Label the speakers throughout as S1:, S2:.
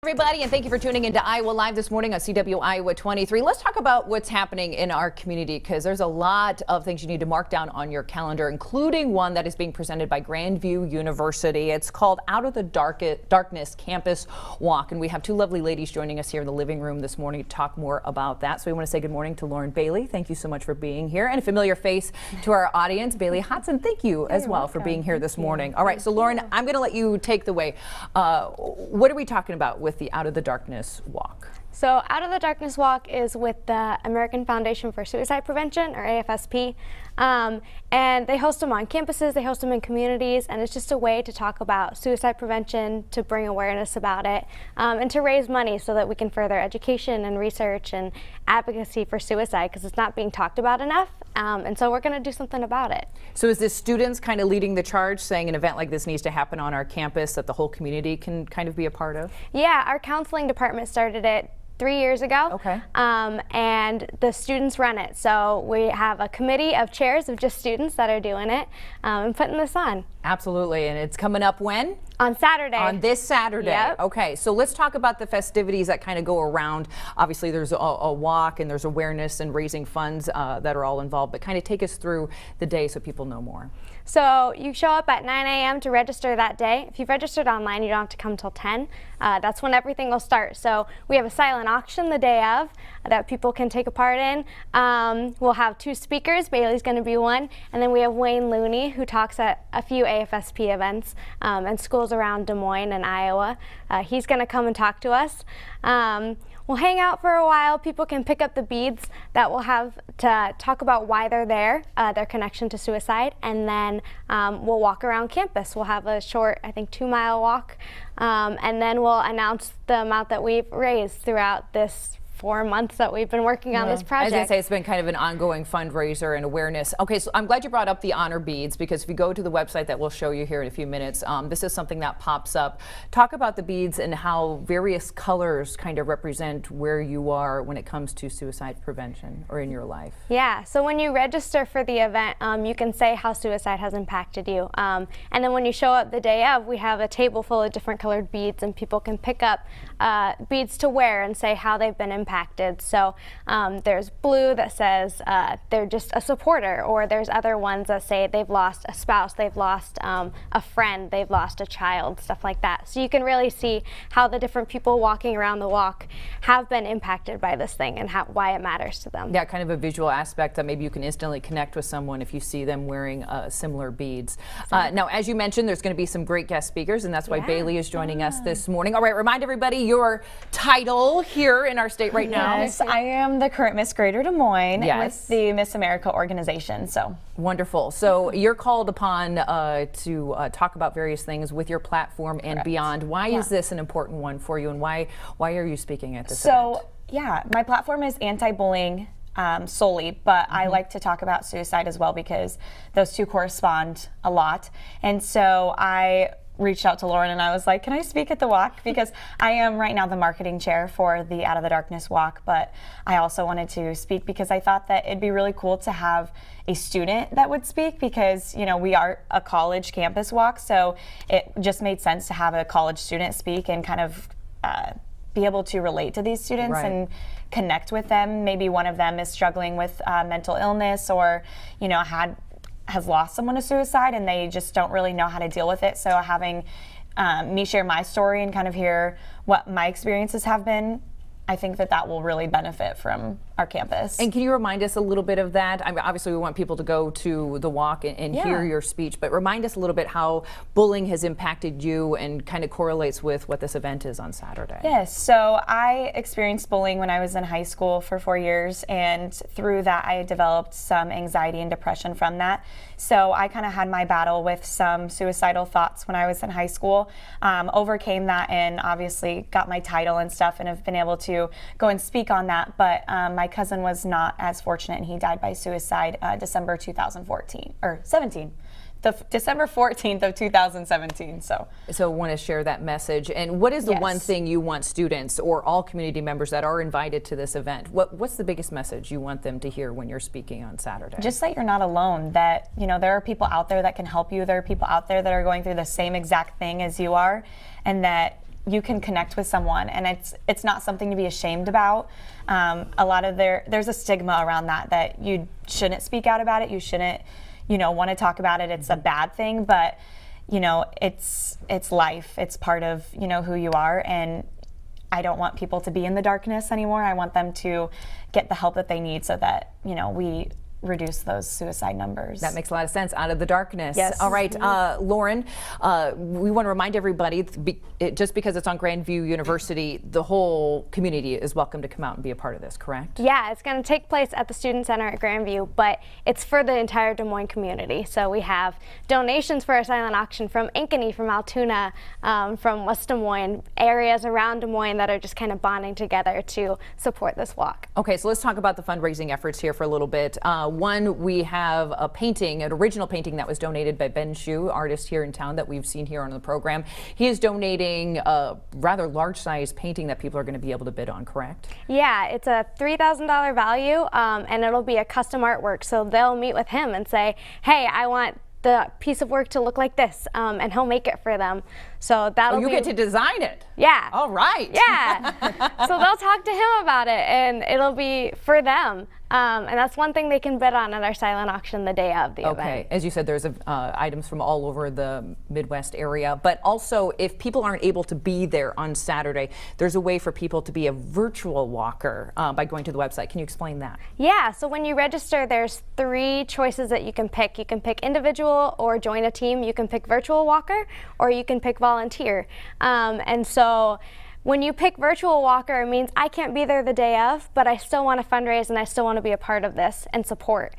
S1: Everybody, and thank you for tuning into Iowa Live this morning on CW Iowa 23. Let's talk about what's happening in our community, because there's a lot of things you need to mark down on your calendar, including one that is being presented by Grandview University. It's called Out of the Darkness Campus Walk, and we have two lovely ladies joining us here in the living room this morning to talk more about that. So we want to say good morning to Lauren Bailey. Thank you so much for being here, and a familiar face to our audience, Bailey Hodson. Thank you as well for being here this morning. All right, so Lauren, I'm going to let you take the way. What are we talking about with the Out of the Darkness Walk?
S2: So Out of the Darkness Walk is with the American Foundation for Suicide Prevention, or AFSP, and they host them on campuses, they host them in communities, and it's just a way to talk about suicide prevention, to bring awareness about it, and to raise money so that we can further education and research and advocacy for suicide, because it's not being talked about enough, and so we're going to do something about it.
S1: So is this students kind of leading the charge, saying an event like this needs to happen on our campus that the whole community can kind of be a part of?
S2: Yeah, our counseling department started it 3 years ago.
S1: Okay.
S2: And the students run it. So we have a committee of chairs of just students that are doing it and putting this on.
S1: Absolutely. And it's coming up when?
S2: On Saturday.
S1: On this Saturday.
S2: Yep.
S1: Okay, so let's talk about the festivities that kind of go around. Obviously, there's a walk and there's awareness and raising funds that are all involved, but kind of take us through the day so people know more.
S2: So you show up at 9 a.m. to register that day. If you've registered online, you don't have to come till 10. That's when everything will start. So we have a silent auction the day of that people can take a part in. We'll have two speakers. Bailey's going to be one. And then we have Wayne Looney, who talks at a few AFSP events and schools around Des Moines and Iowa. He's going to come and talk to us. We'll hang out for a while. People can pick up the beads that we'll have to talk about why they're there, their connection to suicide, and then we'll walk around campus. We'll have a short, I think, 2-mile walk, and then we'll announce the amount that we've raised throughout this 4 months that we've been working on this project.
S1: I was going to say, it's been kind of an ongoing fundraiser and awareness. Okay, so I'm glad you brought up the honor beads, because if you go to the website that we'll show you here in a few minutes, this is something that pops up. Talk about the beads and how various colors kind of represent where you are when it comes to suicide prevention or in your life.
S2: Yeah, so when you register for the event, you can say how suicide has impacted you. And then when you show up the day of, we have a table full of different colored beads, and people can pick up beads to wear and say how they've been impacted. So there's blue that says they're just a supporter, or there's other ones that say they've lost a spouse, they've lost a friend, they've lost a child, stuff like that. So you can really see how the different people walking around the walk have been impacted by this thing and why it matters to them.
S1: Yeah, kind of a visual aspect that maybe you can instantly connect with someone if you see them wearing similar beads. Now, as you mentioned, there's going to be some great guest speakers, and that's why Bailey is joining us this morning. All right, remind everybody your title here in our state right now.
S3: Yes, I am the current Miss Greater Des Moines with the Miss America organization. So
S1: wonderful. So you're called upon to talk about various things with your platform and beyond. Why is this an important one for you, and why are you speaking at this event?
S3: Yeah, my platform is anti-bullying solely, but I like to talk about suicide as well, because those two correspond a lot. And so I reached out to Lauren and I was like, can I speak at the walk? Because I am right now the marketing chair for the Out of the Darkness Walk, but I also wanted to speak because I thought that it'd be really cool to have a student that would speak, because, you know, we are a college campus walk, so it just made sense to have a college student speak and kind of be able to relate to these students and connect with them. Maybe one of them is struggling with mental illness, or, you know, has lost someone to suicide and they just don't really know how to deal with it. So having me share my story and kind of hear what my experiences have been, I think that that will really benefit from our campus.
S1: And can you remind us a little bit of that? I mean, obviously we want people to go to the walk and hear your speech, but remind us a little bit how bullying has impacted you and kind of correlates with what this event is on Saturday.
S3: Yes, so I experienced bullying when I was in high school for 4 years, and through that I developed some anxiety and depression from that. So I kind of had my battle with some suicidal thoughts when I was in high school, overcame that, and obviously got my title and stuff, and have been able to go and speak on that. But my cousin was not as fortunate, and he died by suicide December 2014 or 17. December 14th of 2017. So
S1: want to share that message. And what is the one thing you want students or all community members that are invited to this event? What's the biggest message you want them to hear when you're speaking on Saturday?
S3: Just that you're not alone, that, you know, there are people out there that can help you. There are people out there that are going through the same exact thing as you are, and that you can connect with someone, and it's not something to be ashamed about. A lot of there's a stigma around that you shouldn't speak out about it. You shouldn't, want to talk about it. It's a bad thing, but it's life. It's part of who you are, and I don't want people to be in the darkness anymore. I want them to get the help that they need so that we reduce those suicide numbers.
S1: That makes a lot of sense. Out of the darkness.
S3: Yes.
S1: All right, Lauren, we want to remind everybody, just because it's on Grandview University, the whole community is welcome to come out and be a part of this, correct?
S2: Yeah, it's going to take place at the Student Center at Grandview, but it's for the entire Des Moines community. So we have donations for our silent auction from Ankeny, from Altoona, from West Des Moines, areas around Des Moines that are just kind of bonding together to support this walk.
S1: Okay, so let's talk about the fundraising efforts here for a little bit. One, we have a painting, an original painting that was donated by Ben Shu, artist here in town that we've seen here on the program. He is donating a rather large-size painting that people are going to be able to bid on, correct?
S2: Yeah, it's a $3,000 value, and it'll be a custom artwork. So they'll meet with him and say, hey, I want the piece of work to look like this, and he'll make it for them. So that'll
S1: you
S2: be,
S1: get to design it.
S2: Yeah.
S1: All right.
S2: Yeah. So they'll talk to him about it, and it'll be for them. And that's one thing they can bid on at our silent auction the day of the event.
S1: Okay, as you said, there's items from all over the Midwest area, but also if people aren't able to be there on Saturday, there's a way for people to be a virtual walker by going to the website. Can you explain that?
S2: Yeah, so when you register, there's 3 choices that you can pick. You can pick individual or join a team. You can pick virtual walker, or you can pick volunteer. And so when you pick virtual walker, it means I can't be there the day of, but I still want to fundraise and I still want to be a part of this and support.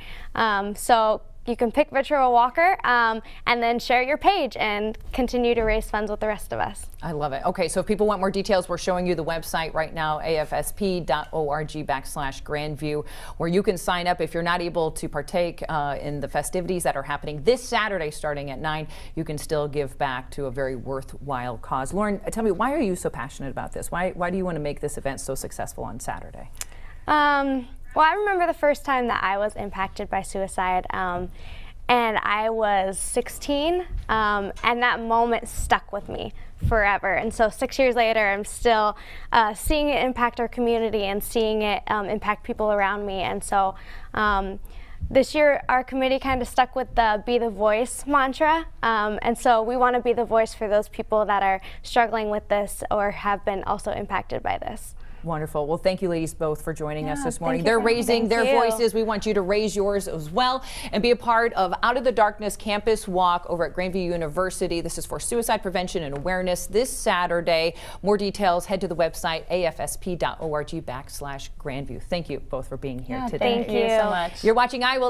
S2: So you can pick virtual walker and then share your page and continue to raise funds with the rest of us.
S1: I love it. Okay, so if people want more details, we're showing you the website right now, afsp.org/Grandview, where you can sign up if you're not able to partake in the festivities that are happening this Saturday starting at 9. You can still give back to a very worthwhile cause. Lauren, tell me, why are you so passionate about this? Why do you want to make this event so successful on Saturday?
S2: Well, I remember the first time that I was impacted by suicide, and I was 16, and that moment stuck with me forever. And so 6 years later, I'm still seeing it impact our community and seeing it impact people around me. And so this year, our committee kind of stuck with the Be the Voice mantra, and so we want to be the voice for those people that are struggling with this or have been also impacted by this.
S1: Wonderful. Well, thank you ladies both for joining us this morning.
S3: thank you
S1: They're
S3: for having
S1: raising
S3: me.
S1: their
S3: Thank you.
S1: voices. We want you to raise yours as well and be a part of Out of the Darkness Campus Walk over at Grandview University. This is for suicide prevention and awareness this Saturday. More details, head to the website afsp.org/Grandview. Thank you both for being here today.
S3: Thank you so much.
S1: You're watching Iowa Live.